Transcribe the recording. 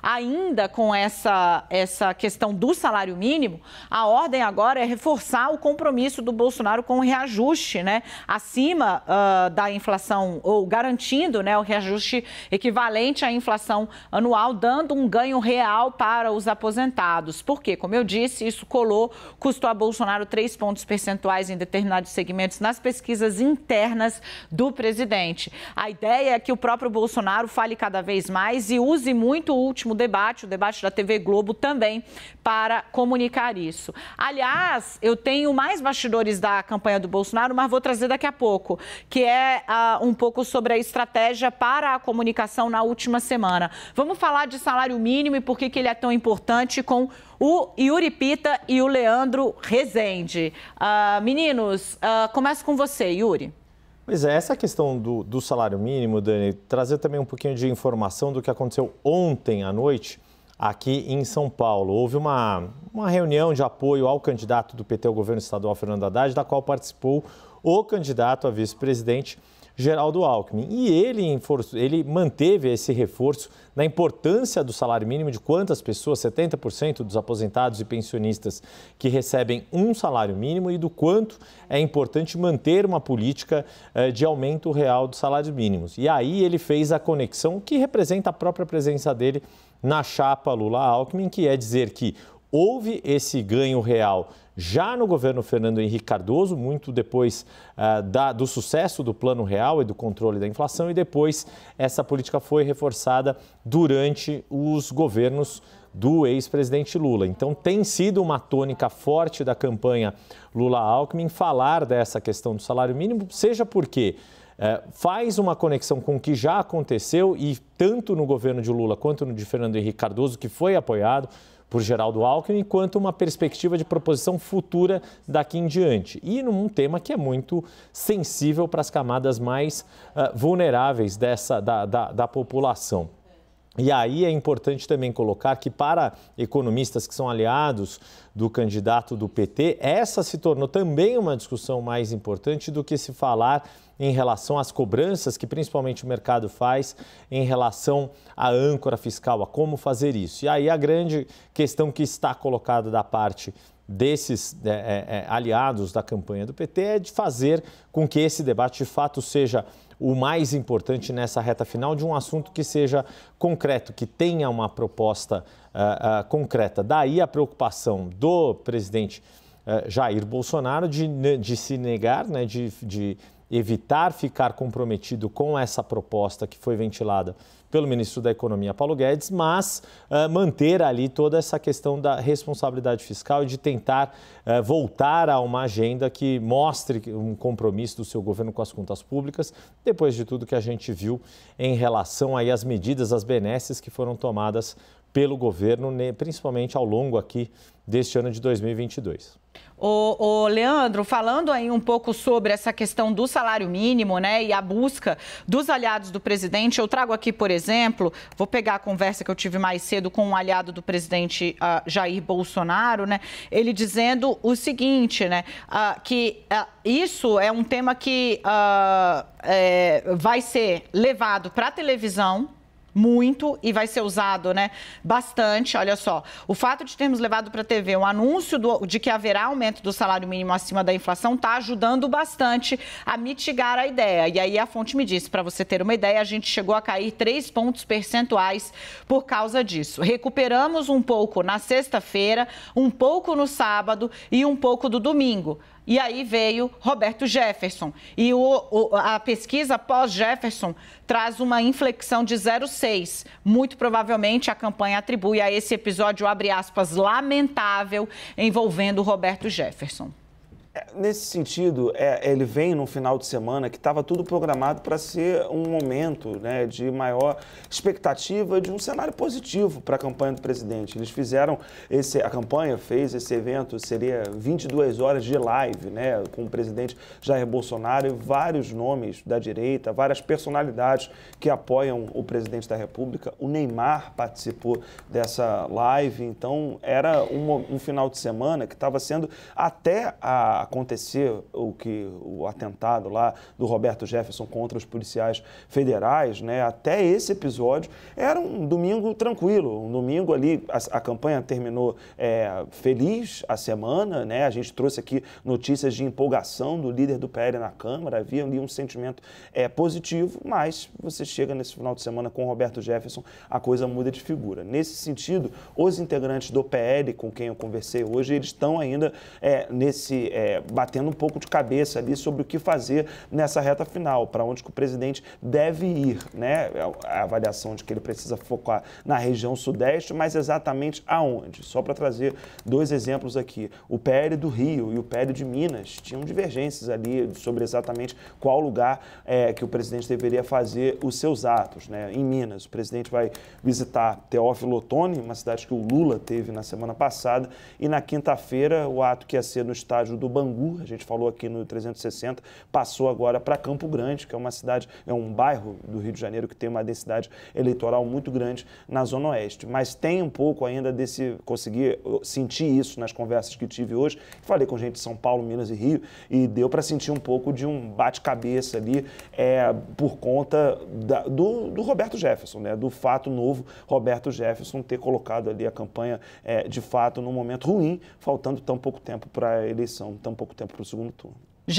ainda com essa questão do salário mínimo, a ordem agora é reforçar o compromisso do Bolsonaro com o reajuste, né, acima da inflação, ou garantindo, né, o reajuste equivalente à inflação anual, dando um ganho real para os aposentados. Porque, como eu disse, isso custou a Bolsonaro 3 pontos percentuais em determinados segmentos nas pesquisas internas do presidente. A ideia é que o próprio Bolsonaro fale cada vez mais e use muito o último debate, o debate da TV Globo também, para comunicar isso. Aliás, eu tenho mais bastidores da campanha do Bolsonaro, mas vou trazer daqui a pouco, que é um pouco sobre a estratégia para a comunicação na última semana. Vamos falar de salário mínimo e por que ele é tão importante com o Yuri Pita e o Leandro Rezende. Meninos, começo com você, Yuri. Pois é, essa questão do salário mínimo, Dani, trazer também um pouquinho de informação do que aconteceu ontem à noite aqui em São Paulo. Houve uma reunião de apoio ao candidato do PT ao governo estadual, Fernando Haddad, da qual participou o candidato a vice-presidente, Geraldo Alckmin. E ele manteve esse reforço na importância do salário mínimo, de quantas pessoas, 70% dos aposentados e pensionistas que recebem um salário mínimo, e do quanto é importante manter uma política de aumento real dos salários mínimos. E aí ele fez a conexão que representa a própria presença dele na chapa Lula-Alckmin, que é dizer que houve esse ganho real já no governo Fernando Henrique Cardoso, muito depois do sucesso do Plano Real e do controle da inflação, e depois essa política foi reforçada durante os governos do ex-presidente Lula. Então tem sido uma tônica forte da campanha Lula-Alckmin falar dessa questão do salário mínimo, seja porque faz uma conexão com o que já aconteceu, e tanto no governo de Lula quanto no de Fernando Henrique Cardoso, que foi apoiado por Geraldo Alckmin, quanto uma perspectiva de proposição futura daqui em diante. E num tema que é muito sensível para as camadas mais vulneráveis da população. E aí é importante também colocar que, para economistas que são aliados do candidato do PT, essa se tornou também uma discussão mais importante do que se falar em relação às cobranças que principalmente o mercado faz em relação à âncora fiscal, a como fazer isso. E aí a grande questão que está colocada da parte desses aliados da campanha do PT é de fazer com que esse debate de fato seja o mais importante nessa reta final, de um assunto que seja concreto, que tenha uma proposta concreta. Daí a preocupação do presidente Jair Bolsonaro de se negar, né, de evitar ficar comprometido com essa proposta que foi ventilada pelo ministro da Economia, Paulo Guedes, mas manter ali toda essa questão da responsabilidade fiscal e de tentar voltar a uma agenda que mostre um compromisso do seu governo com as contas públicas, depois de tudo que a gente viu em relação aí às medidas, às benesses que foram tomadas pelo governo, principalmente ao longo aqui deste ano de 2022. Ô Leandro, falando aí um pouco sobre essa questão do salário mínimo, né, e a busca dos aliados do presidente, eu trago aqui, por exemplo, vou pegar a conversa que eu tive mais cedo com um aliado do presidente Jair Bolsonaro, né, ele dizendo o seguinte, né, que isso é um tema que vai ser levado para a televisão, muito, e vai ser usado, né, bastante. Olha só, o fato de termos levado para a TV um anúncio de que haverá aumento do salário mínimo acima da inflação está ajudando bastante a mitigar a ideia. E aí a fonte me disse, para você ter uma ideia, a gente chegou a cair 3 pontos percentuais por causa disso. Recuperamos um pouco na sexta-feira, um pouco no sábado e um pouco do domingo. E aí veio Roberto Jefferson. E a pesquisa pós-Jefferson traz uma inflexão de 0,6. Muito provavelmente a campanha atribui a esse episódio, abre aspas, lamentável, envolvendo Roberto Jefferson. Nesse sentido, ele vem num final de semana que estava tudo programado para ser um momento, né, de maior expectativa de um cenário positivo para a campanha do presidente. Eles fizeram a campanha fez esse evento, seria 22 horas de live, né, com o presidente Jair Bolsonaro e vários nomes da direita, várias personalidades que apoiam o presidente da República. O Neymar participou dessa live, então era um final de semana que estava sendo até a acontecer o atentado lá do Roberto Jefferson contra os policiais federais, né, até esse episódio, era um domingo tranquilo, um domingo ali, a campanha terminou feliz a semana, né, a gente trouxe aqui notícias de empolgação do líder do PL na Câmara, havia ali um sentimento positivo, mas você chega nesse final de semana com o Roberto Jefferson, a coisa muda de figura. Nesse sentido, os integrantes do PL, com quem eu conversei hoje, eles estão ainda batendo um pouco de cabeça ali sobre o que fazer nessa reta final, para onde que o presidente deve ir, né? A avaliação de que ele precisa focar na região sudeste, mas exatamente aonde? Só para trazer dois exemplos aqui. O PL do Rio e o PL de Minas tinham divergências ali sobre exatamente qual lugar que o presidente deveria fazer os seus atos, né? Em Minas, o presidente vai visitar Teófilo Otoni, uma cidade que o Lula teve na semana passada, e na quinta-feira o ato que ia ser no estádio do Bangu, a gente falou aqui no 360, passou agora para Campo Grande, que é uma cidade, é um bairro do Rio de Janeiro que tem uma densidade eleitoral muito grande na Zona Oeste. Mas tem um pouco ainda consegui sentir isso nas conversas que tive hoje. Falei com gente de São Paulo, Minas e Rio, e deu para sentir um pouco de um bate-cabeça ali por conta do Roberto Jefferson, né? Do fato novo Roberto Jefferson ter colocado ali a campanha de fato num momento ruim, faltando tão pouco tempo para a eleição, tão pouco tempo para o segundo turno.